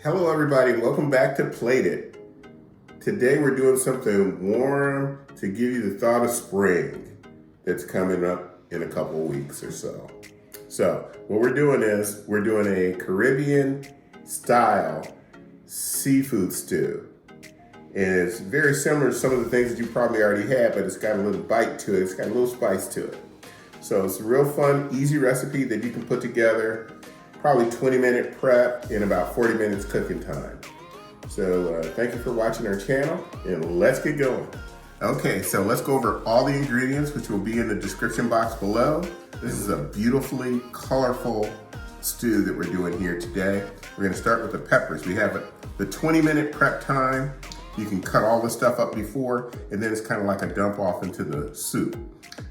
Hello everybody, welcome back to Plate It. Today we're doing something warm to give you the thought of spring that's coming up in a couple of weeks or so. So what we're doing is we're doing a Caribbean style seafood stew. And it's very similar to some of the things that you probably already had, but it's got a little bite to it, it's got a little spice to it. So it's a real fun, easy recipe that you can put together. Probably 20-minute prep and about 40 minutes cooking time. So thank you for watching our channel and let's get going. Okay, so let's go over all the ingredients, which will be in the description box below. This is a beautifully colorful stew that we're doing here today. We're gonna start with the peppers. We have the 20-minute prep time. You can cut all the stuff up before, and then it's kind of like a dump off into the soup.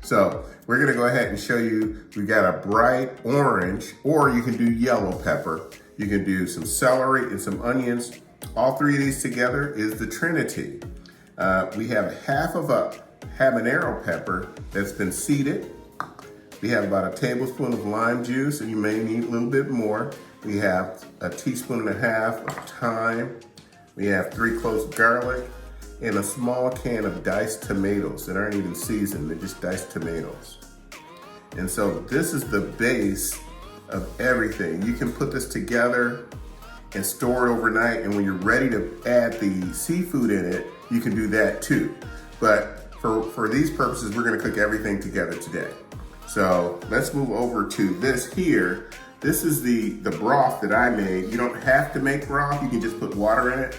So we're gonna go ahead and show you, we got a bright orange, or you can do yellow pepper. You can do some celery and some onions. All three of these together is the Trinity. We have half of a habanero pepper that's been seeded. We have about a tablespoon of lime juice, and you may need a little bit more. We have a teaspoon and a half of thyme. We have 3 cloves of garlic and a small can of diced tomatoes that aren't even seasoned, they're just diced tomatoes. And so this is the base of everything. You can put this together and store it overnight, and when you're ready to add the seafood in it, you can do that too. But for these purposes, we're gonna cook everything together today. So let's move over to this here. This is the broth that I made. You don't have to make broth, you can just put water in it.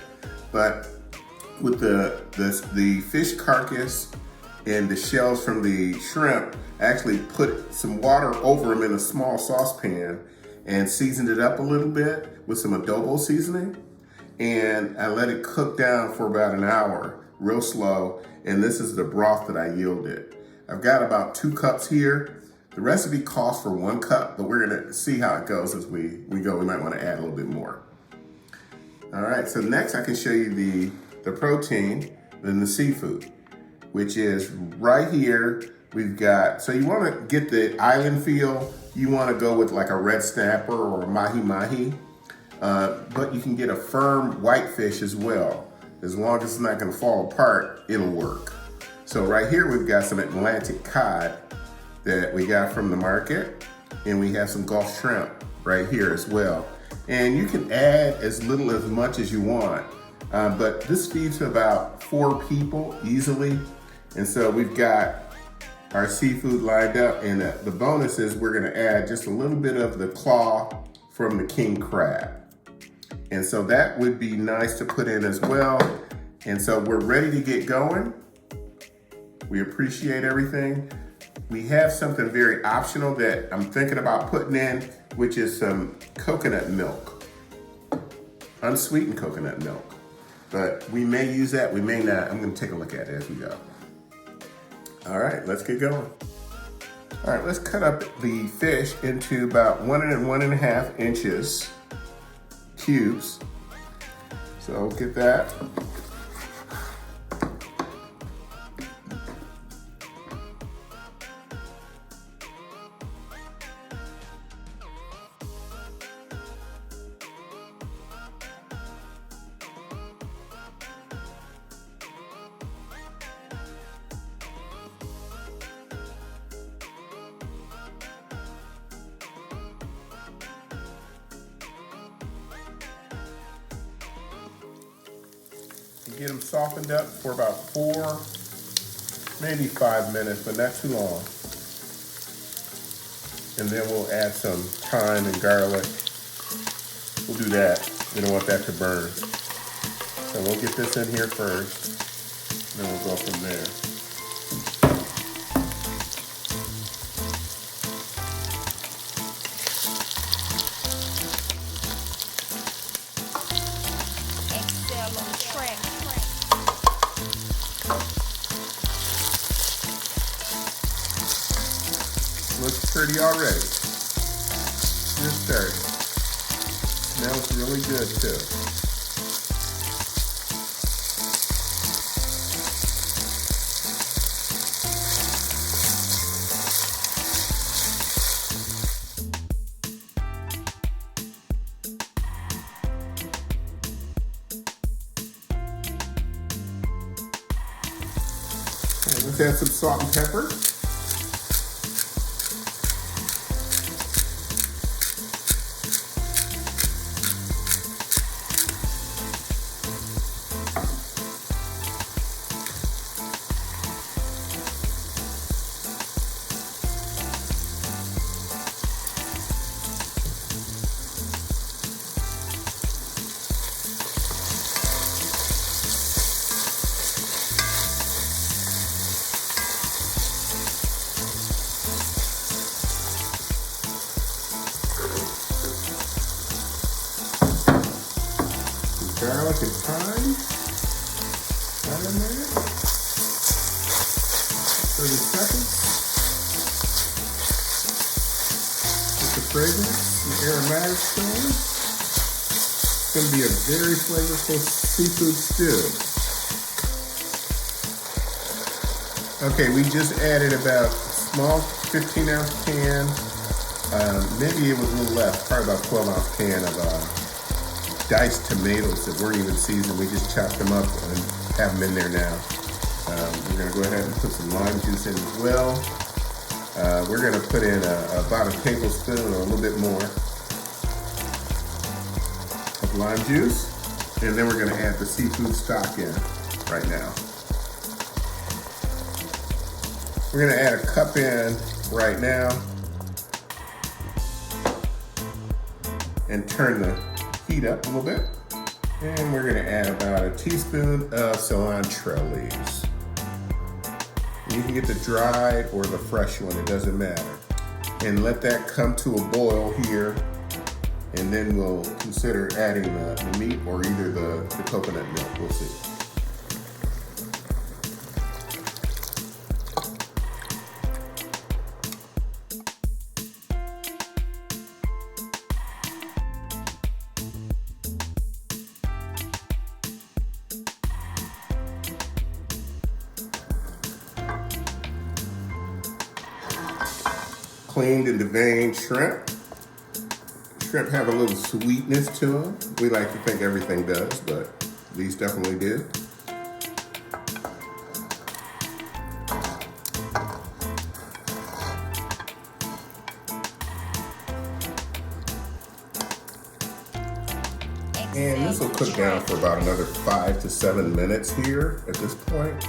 But with the fish carcass and the shells from the shrimp, I actually put some water over them in a small saucepan and seasoned it up a little bit with some adobo seasoning. And I let it cook down for about an hour, real slow. And this is the broth that I yielded. I've got about 2 cups here. The recipe calls for 1 cup, but we're gonna see how it goes as we go. We might wanna add a little bit more. All right, so next I can show you the protein and the seafood, which is right here. We've got, so you wanna get the island feel, you wanna go with like a red snapper or a mahi, but you can get a firm whitefish as well. As long as it's not gonna fall apart, it'll work. So right here we've got some Atlantic cod that we got from the market, and we have some Gulf shrimp right here as well. And you can add as little as much as you want, but this feeds about 4 people easily. And so we've got our seafood lined up, and the bonus is we're gonna add just a little bit of the claw from the king crab. And so that would be nice to put in as well. And so we're ready to get going. We appreciate everything. We have something very optional that I'm thinking about putting in, which is some coconut milk, unsweetened coconut milk. But we may use that, we may not. I'm gonna take a look at it as we go. All right, let's get going. All right, let's cut up the fish into about 1 and 1.5 inches cubes. So get that. Get them softened up for about 4, maybe 5 minutes, but not too long. And then we'll add some thyme and garlic. We'll do that. We don't want that to burn. So we'll get this in here first, and then we'll go from there. Looks pretty already. Just started. Smells really good too. Let's add some salt and pepper. Garlic and thyme right in there. 30 seconds. Get the fragrance and the aromatics going. It's going to be a very flavorful seafood stew. Okay, we just added about a small 15-ounce can. Maybe it was a little less, probably about 12-ounce can of diced tomatoes that weren't even seasoned. We just chopped them up and have them in there now. We're going to go ahead and put some lime juice in as well. We're going to put in about a tablespoon or a little bit more of lime juice. And then we're going to add the seafood stock in right now. We're going to add a cup in right now and turn the heat up a little bit. And we're gonna add about a teaspoon of cilantro leaves. You can get the dried or the fresh one, it doesn't matter. And let that come to a boil here. And then we'll consider adding the meat or either the coconut milk, we'll see. Cleaned and deveined shrimp. Shrimp have a little sweetness to them. We like to think everything does, but these definitely do. And this will cook down for about another 5 to 7 minutes here at this point.